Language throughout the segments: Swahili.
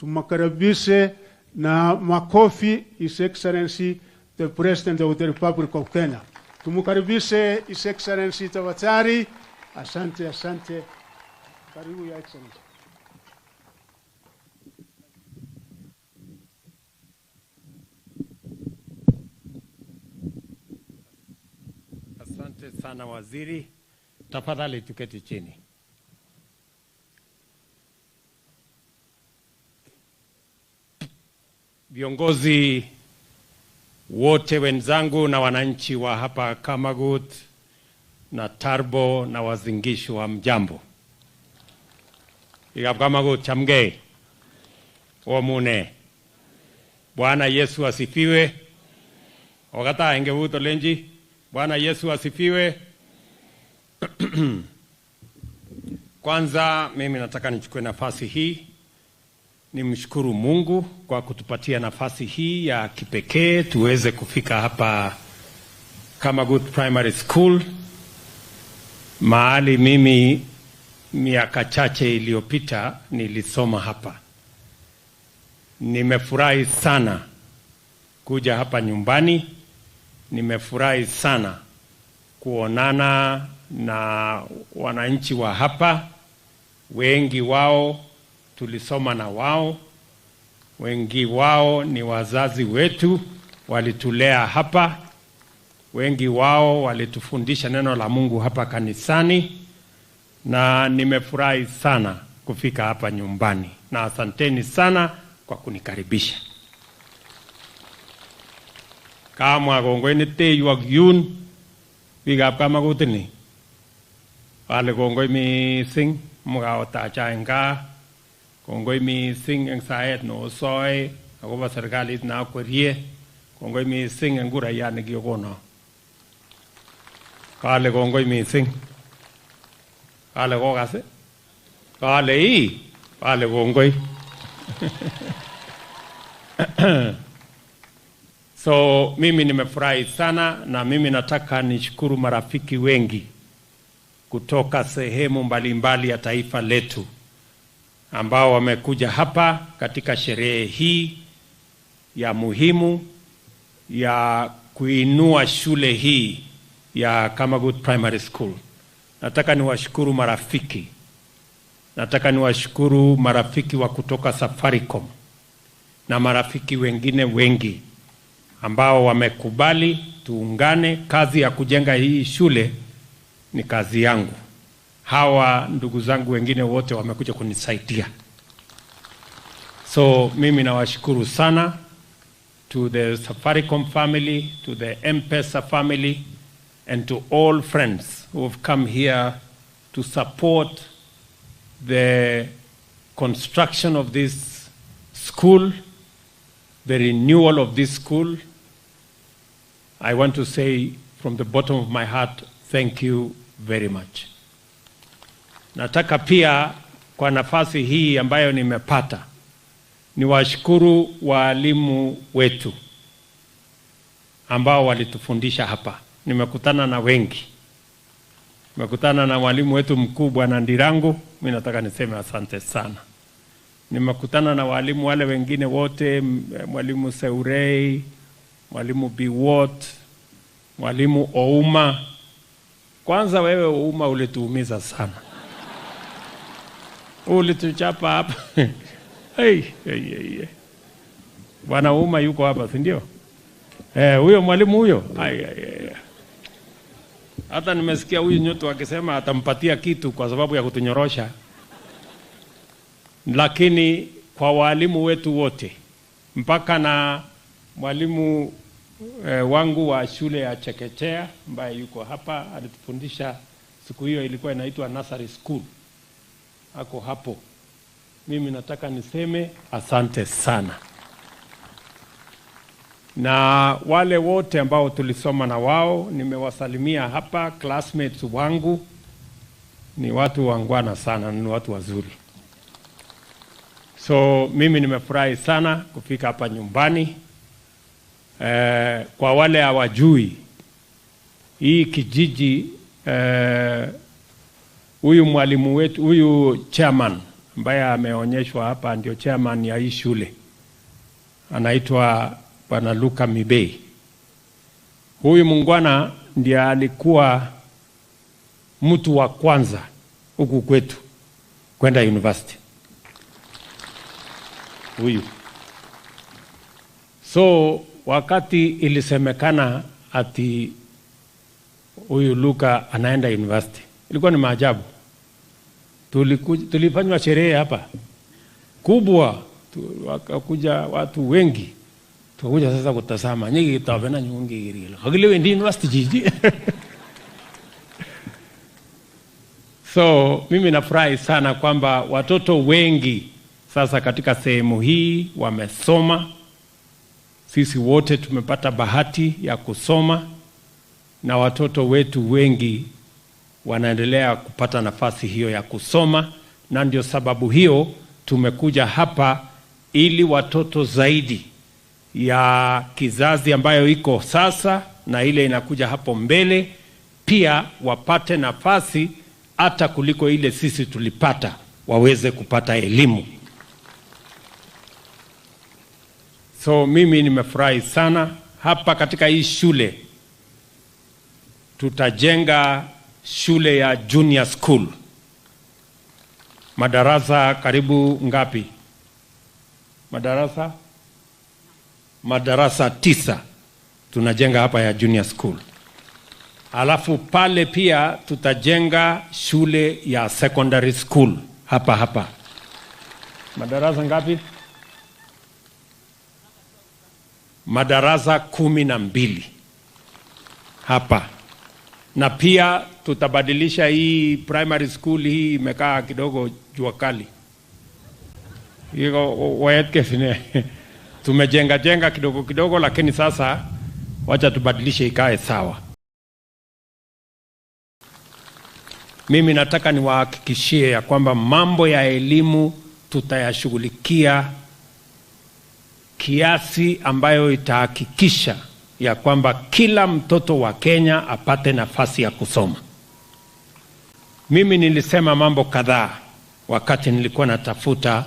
Tumakaribishe na makofi His Excellency the President of the Republic of Kenya. Tumukaribishe His Excellency tafadhali. Asante, asante. Karibu ya Excellency. Asante sana waziri. Tafadhali tuketi chini. Viongozi wote wenzangu na wananchi wa hapa Kamagut na Tarbo na Wazingishu wa mjambo. Igab Kamagut chamge. Omune. Bwana Yesu asifiwe. Ogata engevuto lenji. Bwana Yesu asifiwe. Kwanza mimi nataka nichukue nafasi hii nimshukuru Mungu kwa kutupatia nafasi hii ya kipekee tuweze kufika hapa Kamagut Primary School, mahali mimi miaka chache iliyopita nilisoma hapa. Nimefurahi sana kuja hapa nyumbani. Nimefurahi sana kuonana na wananchi wa hapa. Wengi wao tulisoma na wao. Wengi wao ni wazazi wetu, walitulea hapa. Wengi wao walitufundisha neno la Mungu hapa kanisani. Na nimefurahi sana kufika hapa nyumbani. Na asanteni sana kwa kunikaribisha. Kama gongoi nite yuak yun, bigap Kamagut ni. Wale gongoi mising, mga otacha enga. Kongoi mising ang saet no soy, ako ba serikalit na kwerie. Kongoi mising ang guraya nagiyokono. Kale kongoi mising. Kale ko kasi. Kale kongoi. So mimi nimefurahi sana na mimi nataka nishukuru marafiki wengi kutoka sehemu mbalimbali ya taifa letu ambao wamekuja hapa katika sherehe hii ya muhimu ya kuinua shule hii ya Kamagut Primary School. Nataka niwashukuru marafiki. Nataka niwashukuru marafiki wa kutoka Safaricom na marafiki wengine wengi ambao wamekubali tuungane. Kazi ya kujenga hii shule ni kazi yangu. Hawa ndugu zangu wengine wote wamekuja kunisaidia. So mimi nawashukuru sana, to the Safaricom family, to the M-Pesa family, and to all friends who have come here to support the construction of this school, the renewal of this school. I want to say from the bottom of my heart, thank you very much. Nataka pia kwa nafasi hii ambayo nimepata niwashukuru walimu wetu ambao walitufundisha hapa. Nimekutana na wengi. Nimekutana na mwalimu wetu mkubwa na Ndirangu, mimi nataka niseme asante sana. Nimekutana na walimu wale wengine wote, mwalimu Seurei, mwalimu Biwot, mwalimu Ouma. Kwanza wewe Ouma ulituumiza sana. Ulituchapa hapa. Hey. Bwana Ouma yuko hapa, si ndio? Huyo mwalimu huyo. Hata nimesikia huyu Nyuto akisema atampatia kitu kwa sababu ya kutunyorosha. Lakini kwa walimu wetu wote, mpaka na mwalimu wangu wa shule ya chekechea ambaye yuko hapa alitufundisha, siku hiyo ilikuwa inaitwa nursery school. Ako hapo. Mimi nataka niseme asante sana. Na wale wote ambao tulisoma na wao, nimewasalimia hapa, classmates wangu, ni watu wangwana sana, ni watu wazuri. So mimi nimefurahi sana kufika hapa nyumbani. Kwa wale hawajui, hii kijiji, huyu mwalimu wetu, huyu chairman ambaye ameonyeshwa hapa ndio chairman ya hii shule, anaitwa Bwana Luka Mibei. Huyu mungwana ndiye alikuwa mtu wa kwanza huku kwetu kwenda university. Huyu. So wakati ilisemekana ati huyu Luka anaenda university, ilikuwa ni maajabu. Tulifanywa sherehe hapa kubwa, wakakuja watu wengi, tukakuja sasa kutazama nyingi tabena nyungi irilo hagile ndi university jiji. So mimi nafurahi sana kwamba watoto wengi sasa katika sehemu hii wamesoma. Sisi wote tumepata bahati ya kusoma na watoto wetu wengi wanaendelea kupata nafasi hiyo ya kusoma, na ndio sababu hiyo tumekuja hapa ili watoto zaidi ya kizazi ambayo iko sasa na ile inakuja hapo mbele pia wapate nafasi hata kuliko ile sisi tulipata, waweze kupata elimu. So mimi nimefurahi sana hapa katika hii shule. Tutajenga shule ya junior school. Madarasa karibu ngapi? Madarasa 9 tunajenga hapa ya junior school. Alafu pale pia tutajenga shule ya secondary school hapa. Madarasa ngapi? Madarasa 12 hapa. Na pia tutabadilisha hii primary school, hii imekaa kidogo jua kali. Hiyo waetke sine. Tumejenga kidogo lakini sasa wacha tubadilishe ikae sawa. Mimi nataka niwahakikishie ya kwamba mambo ya elimu tutayashughulikia kiasi ambayo itahakikisha ya kwamba kila mtoto wa Kenya apate nafasi ya kusoma. Mimi nilisema mambo kadhaa wakati nilikuwa natafuta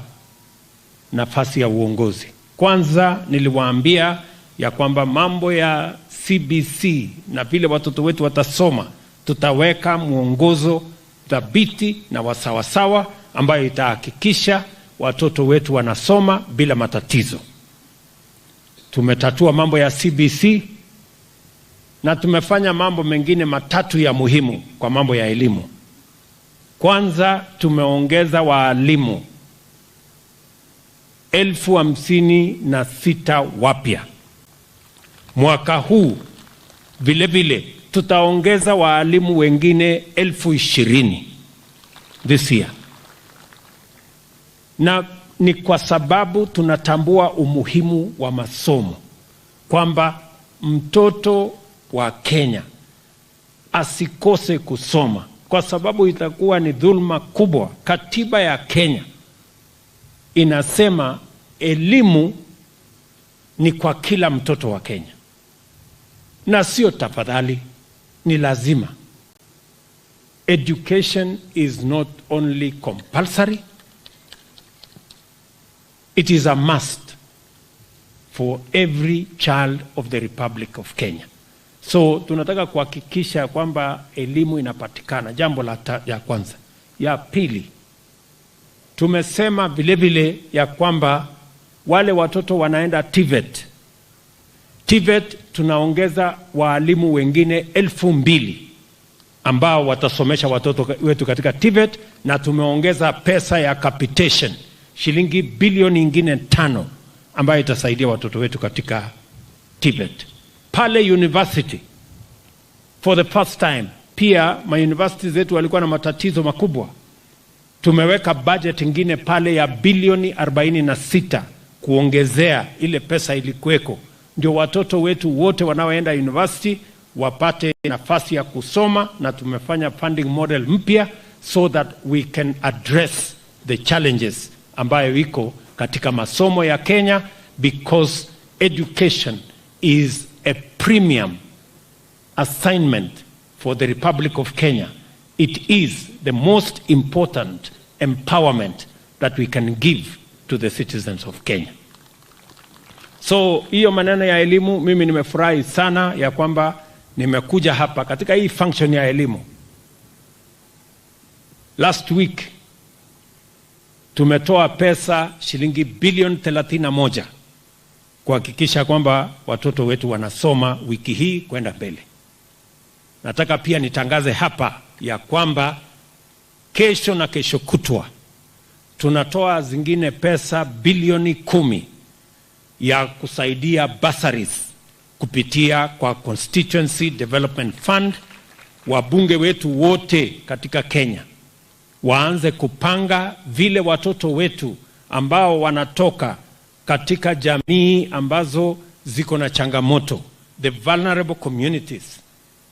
nafasi ya uongozi. Kwanza niliwaambia ya kwamba mambo ya CBC na vile watoto wetu watasoma, tutaweka mwongozo thabiti na wasawasawa ambayo itahakikisha watoto wetu wanasoma bila matatizo. Tumetatua mambo ya CBC na tumefanya mambo mengine matatu ya muhimu kwa mambo ya elimu. Kwanza, tumeongeza waalimu 56,000 wapya. Mwaka huu vile tutaongeza waalimu wengine 20,000 this year. Na ni kwa sababu tunatambua umuhimu wa masomo, kwamba mtoto wa Kenya asikose kusoma, kwa sababu itakuwa ni dhulma kubwa. Katiba ya Kenya inasema elimu ni kwa kila mtoto wa Kenya, na sio tafadhali, ni lazima. Education is not only compulsory, it is a must for every child of the Republic of Kenya. So tunataka kuhakikisha kwamba elimu inapatikana, jambo ya kwanza. Ya pili, tumesema vile ya kwamba wale watoto wanaenda TVET tunaongeza waalimu wengine 2,000 ambao watasomesha watoto wetu katika TVET, na tumeongeza pesa ya capitation shilingi bilioni ingine 5 ambayo itasaidia watoto wetu katika TVET. Pale university, for the first time, pia ma-university zetu walikuwa na matatizo makubwa. Tumeweka budget ingine pale ya bilioni 46 kuongezea ile pesa ilikuweko, ndio watoto wetu wote wanaoenda university wapate nafasi ya kusoma, na tumefanya funding model mpya so that we can address the challenges ambayo iko katika masomo ya Kenya, because education is a premium assignment for the Republic of Kenya. It is the most important empowerment that we can give to the citizens of Kenya. So hiyo maneno ya elimu, mimi nimefurahi sana ya kwamba nimekuja hapa katika hii function ya elimu. Last week tumetoa pesa shilingi bilioni 31 kuhakikisha kwamba watoto wetu wanasoma wiki hii kwenda mbele. Nataka pia nitangaze hapa ya kwamba kesho na kesho kutwa tunatoa zingine pesa bilioni 10 ya kusaidia bursaries kupitia kwa Constituency Development Fund. Wabunge wetu wote katika Kenya waanze kupanga vile watoto wetu ambao wanatoka katika jamii ambazo ziko na changamoto, the vulnerable communities.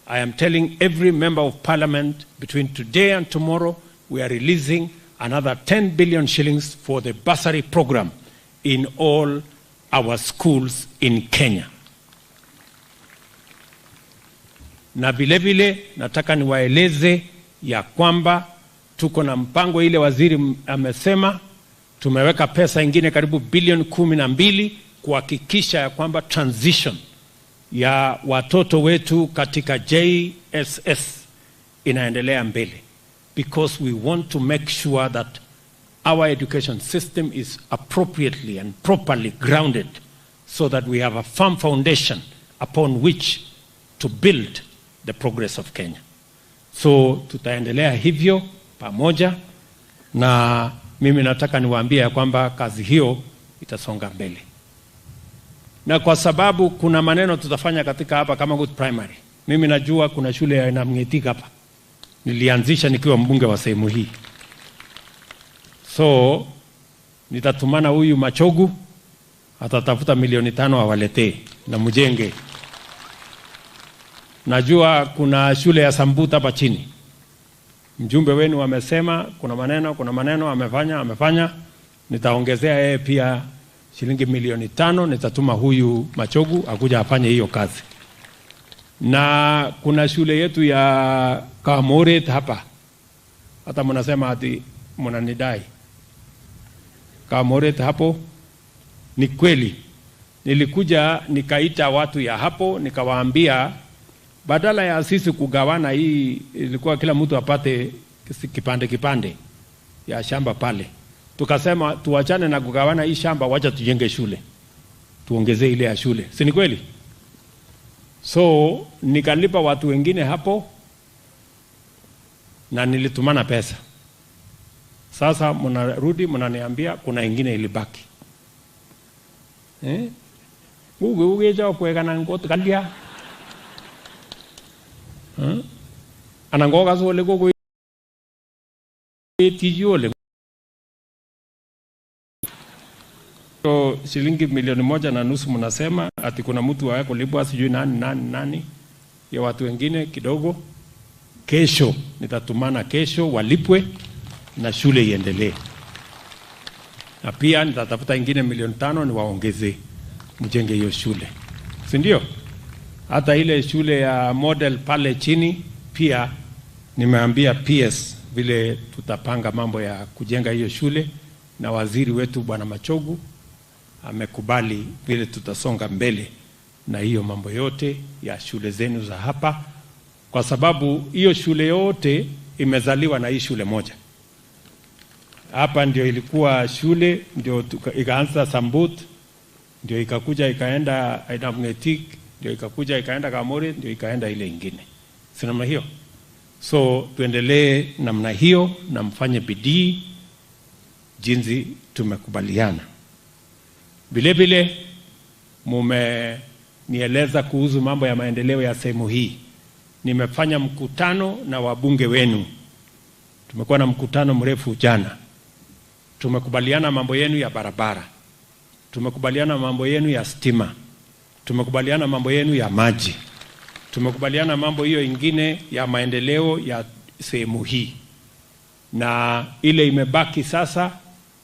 I am telling every member of parliament, between today and tomorrow, we are releasing another 10 billion shillings for the bursary program in all our schools in Kenya. Na vile vile nataka niwaeleze ya kwamba tuko na mpango ile waziri amesema, tumeweka pesa ingine karibu bilioni 12 kuhakikisha ya kwamba transition ya watoto wetu katika JSS inaendelea mbele, because we want to make sure that our education system is appropriately and properly grounded so that we have a firm foundation upon which to build the progress of Kenya. So tutaendelea hivyo pamoja, na mimi nataka niwaambie ya kwamba kazi hiyo itasonga mbele. Na kwa sababu kuna maneno tutafanya katika hapa Kamagut Primary. Mimi najua kuna shule ya Namngetika hapa. Nilianzisha nikiwa mbunge wa sehemu hii. So nitatumana huyu Machogu atatafuta milioni 5 awaletee na mjenge. Najua kuna shule ya Sambuta hapa chini. Mjumbe wenu wamesema kuna maneno amefanya. Nitaongezea yeye pia shilingi milioni 5, nitatuma huyu Machogu akuja afanye hiyo kazi. Na kuna shule yetu ya Kamoret hapa. Hata mnasema ati mnanidai. Kamoret hapo ni kweli. Nilikuja nikaita watu ya hapo nikawaambia badala ya sisi kugawana, hii ilikuwa kila mtu apate kipande ya shamba pale. Tukasema tuachane na kugawana hii shamba, wacha tujenge shule. Tuongezee ile ya shule. Si ni kweli? So nikalipa watu wengine hapo na nilitumana pesa. Sasa mnarudi mnaniambia kuna ingine ilibaki. Uge jao kuweka na ngoto kandia. Anangoga zole gogo tijole. So shilingi milioni 1.5 mnasema ati kuna mtu wa kulipwa sijui nani ya watu wengine kidogo. Kesho nitatumana, kesho walipwe na shule iendelee. Na pia nitatafuta ingine milioni 5 niwaongezee mjenge hiyo shule. Si ndio? Hata ile shule ya model pale chini pia nimeambia PS vile tutapanga mambo ya kujenga hiyo shule, na waziri wetu Bwana Machogu amekubali vile tutasonga mbele na hiyo mambo yote ya shule zenu za hapa, kwa sababu hiyo shule yote imezaliwa na hii shule moja. Hapa ndio ilikuwa shule, ndio ikaanza Sambut, ndio ikakuja ikaenda Namngetik, ndio ikakuja ikaenda Kamore, ndio ikaenda ile ingine. Si namna hiyo? So tuendelee namna hiyo na mfanye bidii jinsi tumekubaliana. Vile vile mumenieleza kuhusu mambo ya maendeleo ya sehemu hii. Nimefanya mkutano na wabunge wenu. Tumekuwa na mkutano mrefu jana. Tumekubaliana mambo yenu ya barabara. Tumekubaliana mambo yenu ya stima. Tumekubaliana mambo yenu ya maji. Tumekubaliana mambo hiyo ingine ya maendeleo ya sehemu hii. Na ile imebaki sasa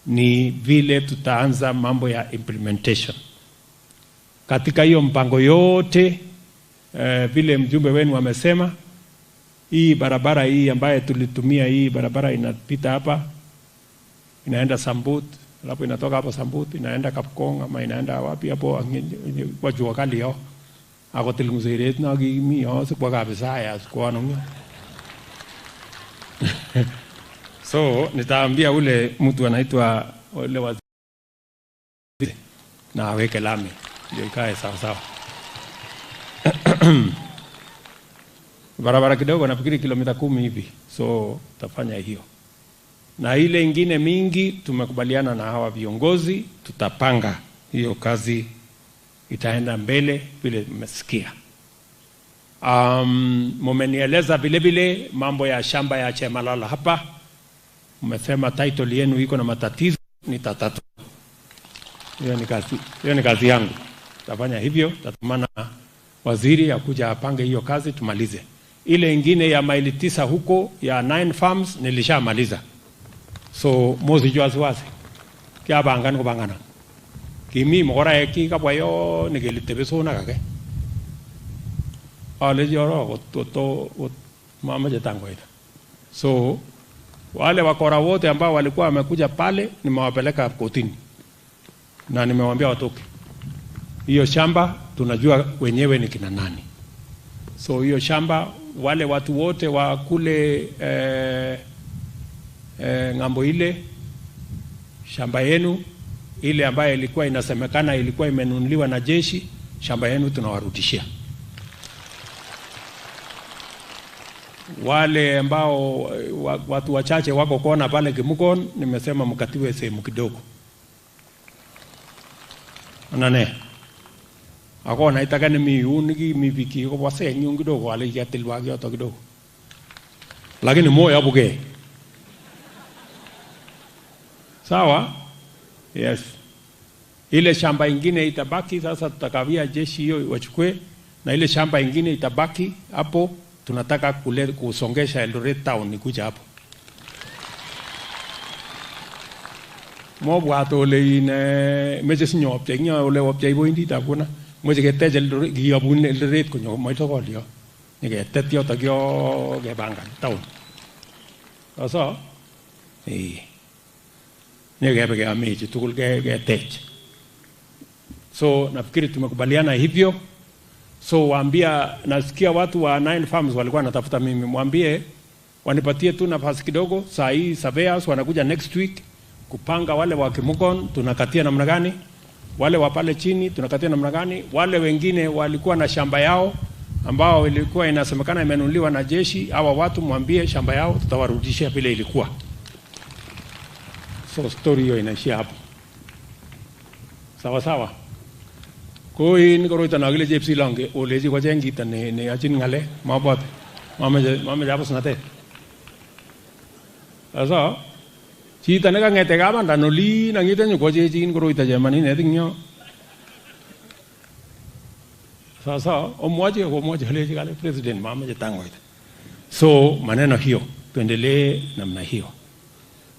ni vile tutaanza mambo ya implementation. Katika hiyo mpango yote vile mjumbe wenu wamesema, hii barabara hii ambaye tulitumia, hii barabara inapita hapa inaenda Sambut, alafu inatoka hapo Sambut inaenda Kapkong ama inaenda wapi hapo kwa jua kali yao. Ako tilmuzeret na gimi yao sikwa kabisa ya sikwa nungu. So nitaambia ule mtu anaitwa ule waziri na aweke lami ndio ikae sawa sawa. Barabara kidogo nafikiri kilomita 10 hivi, so tafanya hiyo. Na ile ingine mingi tumekubaliana na hawa viongozi, tutapanga hiyo kazi itaenda mbele vile mmesikia. Mumenieleza vile vile mambo ya shamba ya Chemalala hapa. Mmesema title yenu iko na matatizo, nitatatua. Hiyo ni kazi yangu. Tafanya hivyo, tatumana waziri akuja apange hiyo kazi tumalize. Ile ingine ya maili 9 huko ya 9 farms nilishamaliza. So mozi jua wasi. Kia bangan ko bangana. Kimi mokora eki kapwa yo nigelitebeso na kake. Ale joro to mama jetango ita. So wale wakora wote ambao walikuwa wamekuja pale nimewapeleka kotini. Na nimewaambia watoke. Hiyo shamba tunajua wenyewe ni kina nani. So hiyo shamba wale watu wote wa kule ngambo ile shamba yenu ile ambayo ilikuwa inasemekana ilikuwa imenunuliwa na jeshi, shamba yenu tunawarudishia. Wale ambao watu wachache wako kona pale Kimukon, nimesema mkatiwe sehemu kidogo. Anane ako naitaka ni miunigi mibiki ko wase nyung kidogo wale ya tilwagi yoto kidogo. Lakini moyo abuge. Sawa? Yes. Ile shamba ingine itabaki sasa tutakawia jeshi hiyo wachukue, na ile shamba ingine itabaki hapo tunataka kusongesha Eldoret town nikuja hapo. Mo bwato le ine meje sinyo penya ole opjai boindi ta kuna moje ke tejel gi abun Eldoret ko nyo mai to ko dio ni ke tetio ta gyo ge banga town. Sasa ni ge ameji tukul ge tej. So nafikiri tumekubaliana hivyo. So waambia, nasikia watu wa 9 farms walikuwa natafuta mimi, mwambie wanipatie tu nafasi kidogo. Saa hii surveyors wanakuja next week kupanga wale wa Kimukon tunakatia namna gani, wale wa pale chini tunakatia namna gani, wale wengine walikuwa na shamba yao ambao ilikuwa inasemekana imenunuliwa na jeshi, hawa watu mwambie shamba yao tutawarudishia vile ilikuwa. So story hiyo inaishia hapo. Sawa sawa. Koi ni koro itana agile jepsi lange oleji kwa jengi tane ne achin ngale mabot mama jabo sunate. Asa chi tane ka ngete ka banda noli na ngite nyu ko je jin koro ita jamani ne tinyo. Sasa omwaje leji kale president mama jetango ita. So maneno hiyo tuendelee namna hiyo.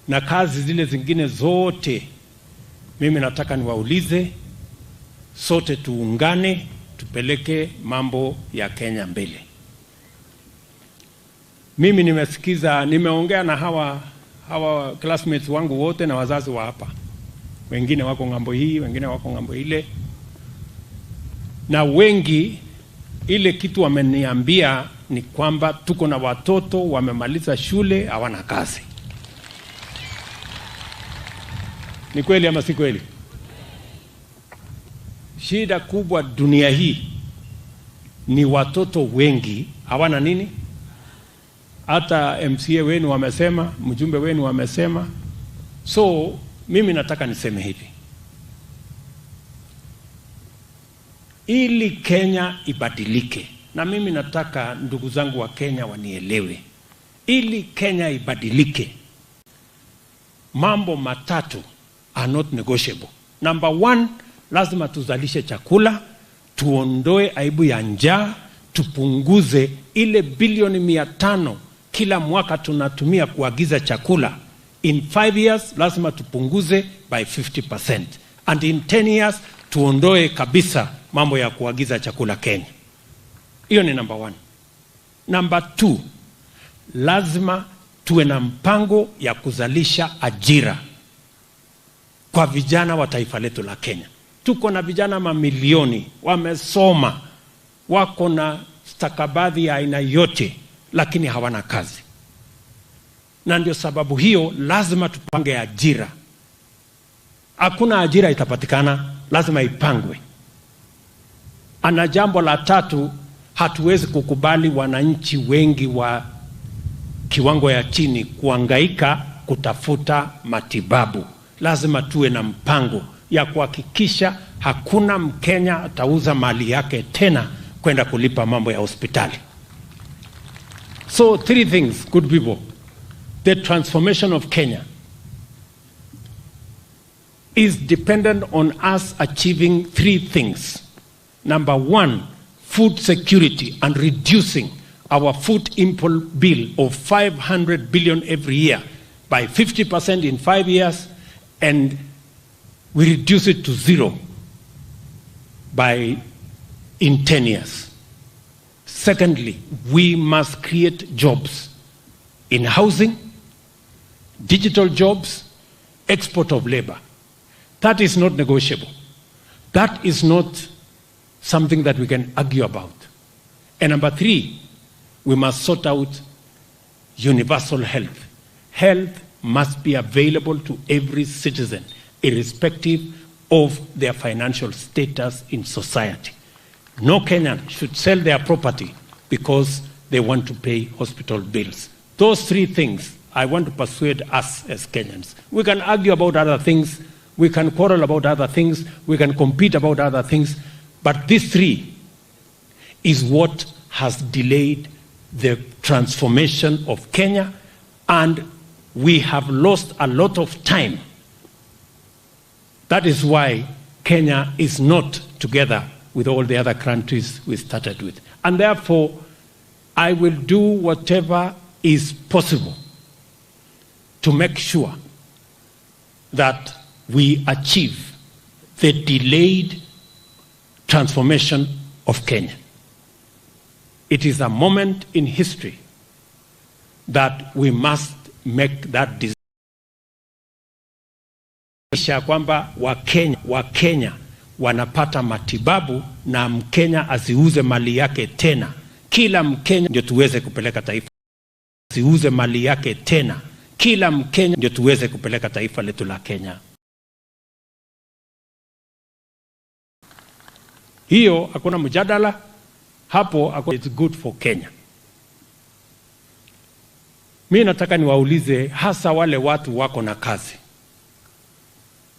Na kazi zile zingine zote mimi nataka niwaulize sote tuungane tupeleke mambo ya Kenya mbele. Mimi nimeongea na hawa classmates wangu wote na wazazi wa hapa. Wengine wako ngambo hii, wengine wako ngambo ile. Na wengi ile kitu wameniambia ni kwamba tuko na watoto wamemaliza shule hawana kazi. Ni kweli ama si kweli? Shida kubwa dunia hii ni watoto wengi hawana nini? Hata MCA wenu wamesema, mjumbe wenu wamesema. So mimi nataka niseme hivi, ili Kenya ibadilike, na mimi nataka ndugu zangu wa Kenya wanielewe, ili Kenya ibadilike mambo matatu are not negotiable. Number 1, lazima tuzalishe chakula, tuondoe aibu ya njaa, tupunguze ile bilioni 500 kila mwaka tunatumia kuagiza chakula. In 5 years lazima tupunguze by 50%, and in 10 years tuondoe kabisa mambo ya kuagiza chakula Kenya. Hiyo ni number 1. Number 2, lazima tuwe na mpango ya kuzalisha ajira kwa vijana wa taifa letu la Kenya. Tuko na vijana mamilioni, wamesoma, wako na stakabadhi ya aina yote, lakini hawana kazi. Na ndio sababu hiyo lazima tupange ajira. Hakuna ajira itapatikana, lazima ipangwe. Ana jambo la tatu, hatuwezi kukubali wananchi wengi wa kiwango ya chini kuhangaika kutafuta matibabu. Lazima tuwe na mpango ya kuhakikisha hakuna Mkenya atauza mali yake tena kwenda kulipa mambo ya hospitali. So 3 things, good people. The transformation of Kenya is dependent on us achieving 3 things. Number 1, food security and reducing our food import bill of 500 billion every year by 50% in 5 years, and we reduce it to 0 in 10 years. Secondly, we must create jobs in housing, digital jobs, export of labor. That is not negotiable. That is not something that we can argue about. And number 3, we must sort out universal health. Health must be available to every citizen, irrespective of their financial status in society. No Kenyan should sell their property because they want to pay hospital bills. Those 3 things, I want to persuade us as Kenyans. We can argue about other things, we can quarrel about other things, we can compete about other things, but these 3 is what has delayed the transformation of Kenya, and we have lost a lot of time. That is why Kenya is not together with all the other countries we started with. And therefore, I will do whatever is possible to make sure that we achieve the delayed transformation of Kenya. It is a moment in history that we must make that decision. Kwamba Wakenya wanapata matibabu na Mkenya asiuze mali yake tena. Kila Mkenya ndio tuweze kupeleka taifa. Asiuze mali yake tena. Kila Mkenya ndio tuweze kupeleka taifa letu la Kenya. Hiyo hakuna mjadala hapo, it's good for Kenya. Mimi nataka niwaulize hasa wale watu wako na kazi.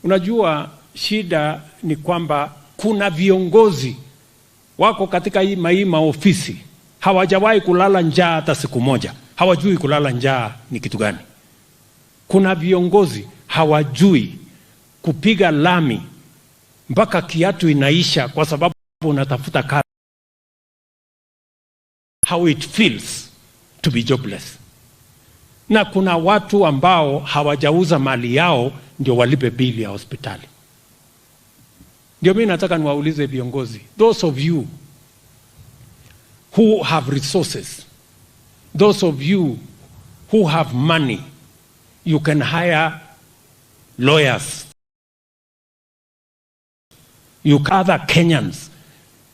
Unajua shida ni kwamba kuna viongozi wako katika hii maofisi hawajawahi kulala njaa hata siku moja. Hawajui kulala njaa ni kitu gani. Kuna viongozi hawajui kupiga lami mpaka kiatu inaisha kwa sababu unatafuta kazi. How it feels to be jobless. Na kuna watu ambao hawajauza mali yao ndio walipe bili ya hospitali. Ndio mimi nataka niwaulize viongozi, those of you who have resources, those of you who have money, you can hire lawyers. You other Kenyans,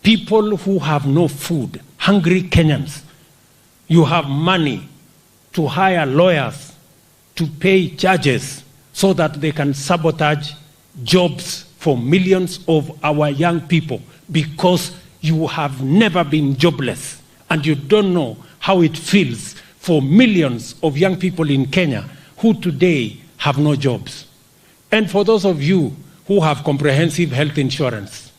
people who have no food, hungry Kenyans, you have money to hire lawyers to pay judges so that they can sabotage jobs for millions of our young people, because you have never been jobless and you don't know how it feels for millions of young people in Kenya who today have no jobs. And for those of you who have comprehensive health insurance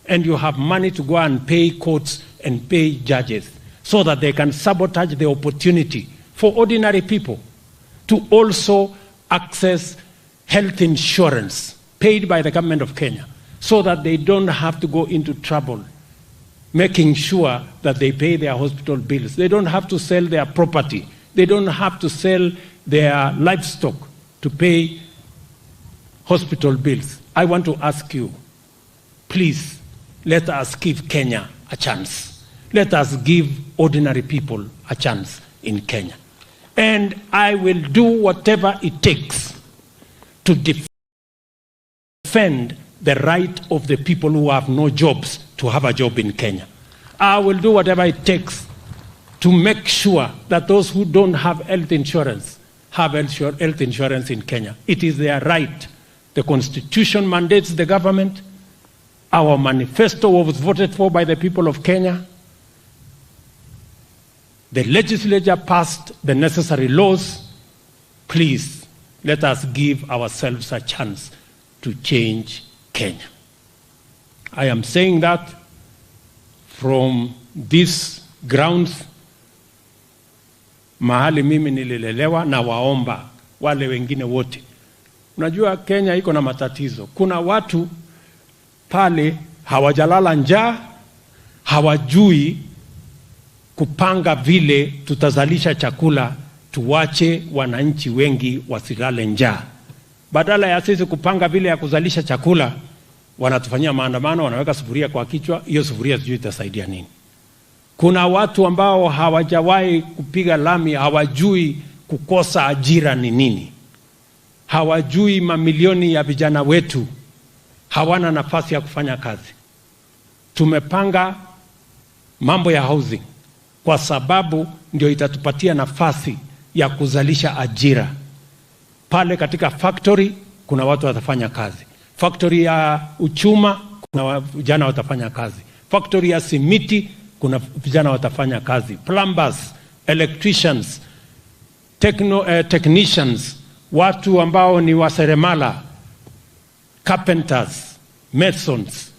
and you have money to go and pay courts and pay judges so that they can sabotage the opportunity for ordinary people to also access health insurance paid by the government of Kenya, so that they don't have to go into trouble making sure that they pay their hospital bills. They don't have to sell their property. They don't have to sell their livestock to pay hospital bills. I want to ask you, please, let us give Kenya a chance. Let us give ordinary people a chance in Kenya. And I will do whatever it takes to defend defend the right of the people who have no jobs to have a job in Kenya. I will do whatever it takes to make sure that those who don't have health insurance have health insurance in Kenya. It is their right. The Constitution mandates the government. Our manifesto was voted for by the people of Kenya. The legislature passed the necessary laws. Please, let us give ourselves a chance to change Kenya. I am saying that from these grounds, mahali mimi nililelewa, na waomba wale wengine wote. Unajua Kenya iko na matatizo. Kuna watu pale hawajalala njaa, hawajui kupanga vile tutazalisha chakula, tuwache wananchi wengi wasilale njaa. Badala ya sisi kupanga vile ya kuzalisha chakula, wanatufanyia maandamano, wanaweka sufuria kwa kichwa. Hiyo sufuria sijui itasaidia nini. Kuna watu ambao hawajawahi kupiga lami, hawajui kukosa ajira ni nini. Hawajui mamilioni ya vijana wetu hawana nafasi ya kufanya kazi. Tumepanga mambo ya housing kwa sababu ndio itatupatia nafasi ya kuzalisha ajira. Pale katika factory kuna watu watafanya kazi. Factory ya uchuma kuna vijana watafanya kazi. Factory ya simiti kuna vijana watafanya kazi. Plumbers, electricians, technicians, watu ambao ni waseremala, carpenters, masons,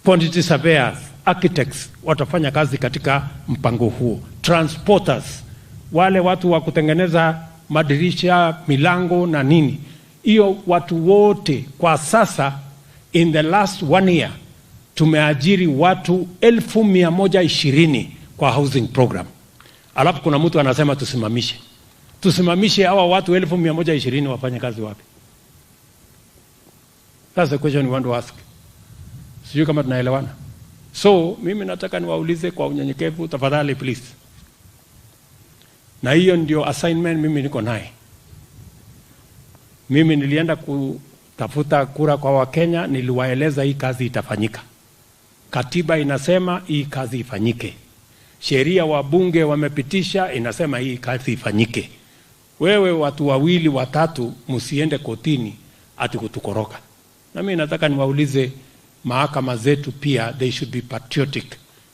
quantity surveyors, architects watafanya kazi katika mpango huo. Transporters, wale watu wa kutengeneza madirisha, milango na nini. Hiyo watu wote kwa sasa, in the last 1 year tumeajiri watu 1,120 kwa housing program. Alafu kuna mtu anasema tusimamishe hawa watu 1,120 wafanye kazi wapi? That's the question we want to ask. Sijui kama tunaelewana. So mimi nataka niwaulize kwa unyenyekevu, tafadhali please. Na hiyo ndio assignment mimi niko naye. Mimi nilienda kutafuta kura kwa Wakenya, niliwaeleza hii kazi itafanyika. Katiba inasema hii kazi ifanyike. Sheria wabunge wamepitisha inasema hii kazi ifanyike. Wewe watu wawili watatu msiende kotini ati kutukoroka. Na mimi nataka niwaulize mahakama zetu pia, they should be patriotic.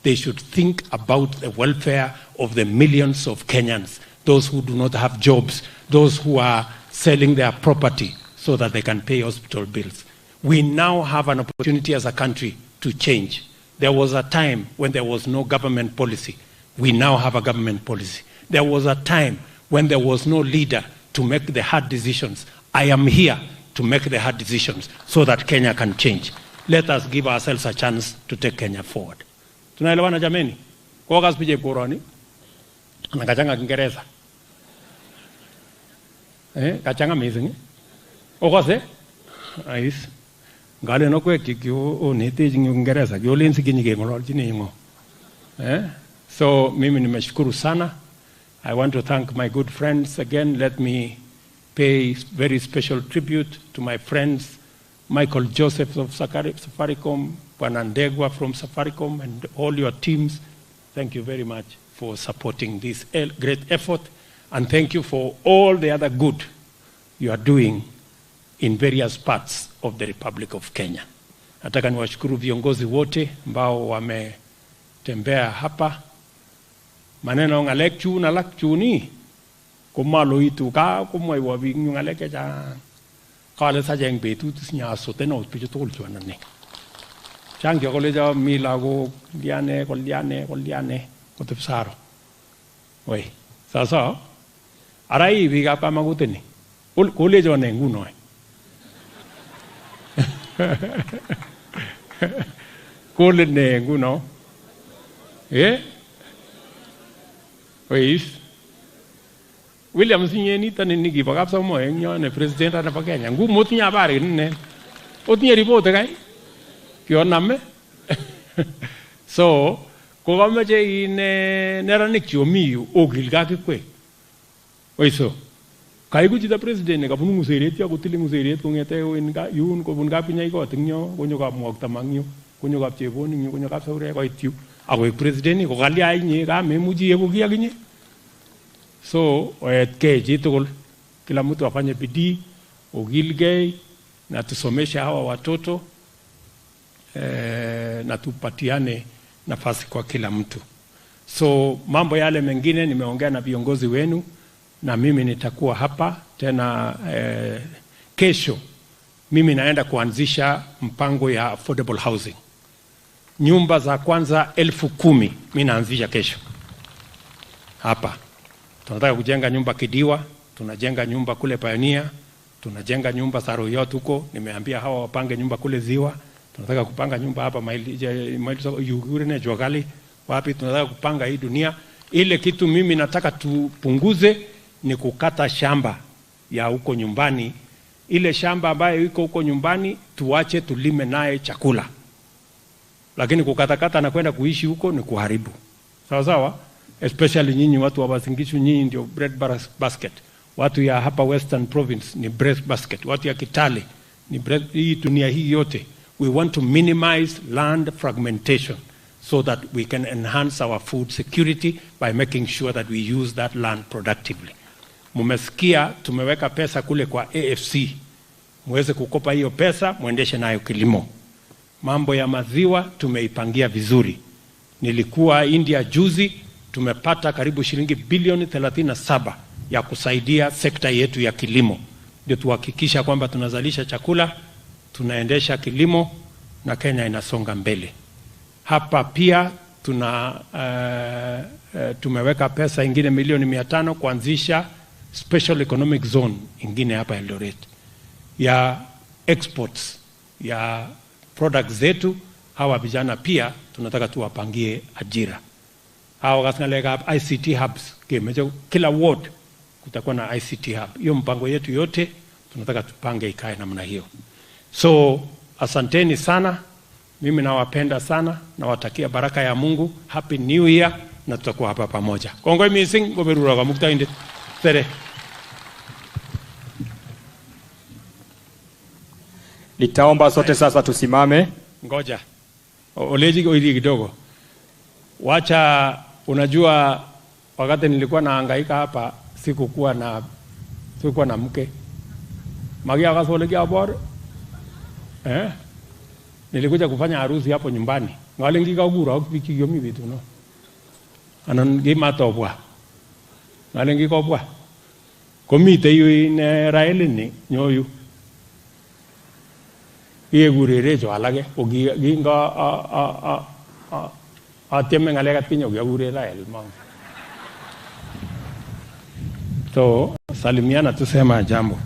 They should think about the welfare of the millions of Kenyans, those who do not have jobs, those who are selling their property so that they can pay hospital bills. We now have an opportunity as a country to change. There was a time when there was no government policy. We now have a government policy. There was a time when there was no leader to make the hard decisions. I am here to make the hard decisions so that Kenya can change. Let us give ourselves a chance to take Kenya forward. Tunaelewana jameni? Kwa kazi pije koroni. Anakachanga Kiingereza. Kachanga amazing. Okose? Ais. Ngale no kwe kikyo onete Kiingereza. Kyolensi kinyike ngololchini ngo. So mimi nimeshukuru sana. I want to thank my good friends again. Let me pay very special tribute to my friends Michael Joseph of Safaricom, Panandegwa from Safaricom, and all your teams. Thank you very much for supporting this great effort, and thank you for all the other good you are doing in various parts of the Republic of Kenya. Nataka niwashukuru viongozi wote ambao wametembea hapa. Maneno ngalekchu na lakchuni kumalo itu ka kumwai wabi ngaleke cha kale sa jeng betu nya soteno pichotol chwana ne changyo koleja milago liane ko tepsaro oi sasa arai biga Kamagut ni kolejo ne nguno kole ne nguno Ois William Sinyeni tani niki bagap sa mo ne president na Kenya ngu motinya habari ne otinya report kai kyo namme so ko gameje ine neranik chomi ogil ga kwe oiso Kaiku chito president nekabunu nguseret ya kotile nguseret kongete yun kobun kapinyai kot ing yo konyo kamwokta mang yu konyo kap chepon ing yu konyo kap saurek koit yu akoik president ko kalya inye kamemuchi yeku ki akinye. So oetkei chitugul, kila mtu afanye bidii, ogilgei na tusomeshe hawa watoto na tupatiane nafasi kwa kila mtu. So mambo yale mengine nimeongea na viongozi wenu na mimi nitakuwa hapa tena kesho. Mimi naenda kuanzisha mpango ya affordable housing. Nyumba za kwanza 10,000 mimi naanzisha kesho. Hapa tunataka kujenga nyumba Kidiwa, tunajenga nyumba kule Pioneer, tunajenga nyumba Saroyot huko, nimeambia hawa wapange nyumba kule Ziwa, tunataka kupanga nyumba hapa Yugure na Jwagali, wapi tunataka kupanga hii dunia. Ile kitu mimi nataka tupunguze ni kukata shamba ya huko nyumbani. Ile shamba ambayo iko huko nyumbani tuache tulime naye chakula. Lakini kukatakata na kwenda kuishi huko ni kuharibu. Sawa sawa? Especially nyinyi watu wa Uasin Gishu, nyinyi ndio bread basket. Watu ya hapa Western Province ni bread basket. Watu ya Kitale ni bread. Hii dunia hii yote, we want to minimize land fragmentation so that we can enhance our food security by making sure that we use that land productively. Mumesikia tumeweka pesa kule kwa AFC. Muweze kukopa hiyo pesa, muendeshe nayo kilimo. Mambo ya maziwa tumeipangia vizuri. Nilikuwa India juzi, tumepata karibu shilingi bilioni 37 ya kusaidia sekta yetu ya kilimo. Ndio tuhakikisha kwamba tunazalisha chakula, tunaendesha kilimo na Kenya inasonga mbele. Hapa pia tumeweka pesa ingine milioni 500 kuanzisha special economic zone ingine hapa Eldoret ya exports ya products zetu. Hawa vijana pia tunataka tuwapangie ajira. Hawa kasnalega ICT hubs kemejo kila ward kutakuwa na ICT hub. Hiyo mpango yetu yote tunataka tupange ikae namna hiyo. So asanteni sana, mimi nawapenda sana, nawatakia baraka ya Mungu, happy new year, na tutakuwa hapa pamoja. Kongoi mising goberura ka mukta inde tere. Nitaomba sote sasa tusimame. Ngoja oleji oili kidogo. Wacha, unajua wakati nilikuwa nahangaika hapa sikukuwa na mke. Magia kasoleki abor. Nilikuja kufanya harusi hapo nyumbani. Ngalengi kaugura wiki yomi vitu no. Anan gimatobwa. Ngalengi kobwa. Komite yu ne Raila ni nyoyu. Iye gurere jo alage ogi ginga ateme ngalega pinyo ya gurere Raila mang. So salimiana tusema jambo.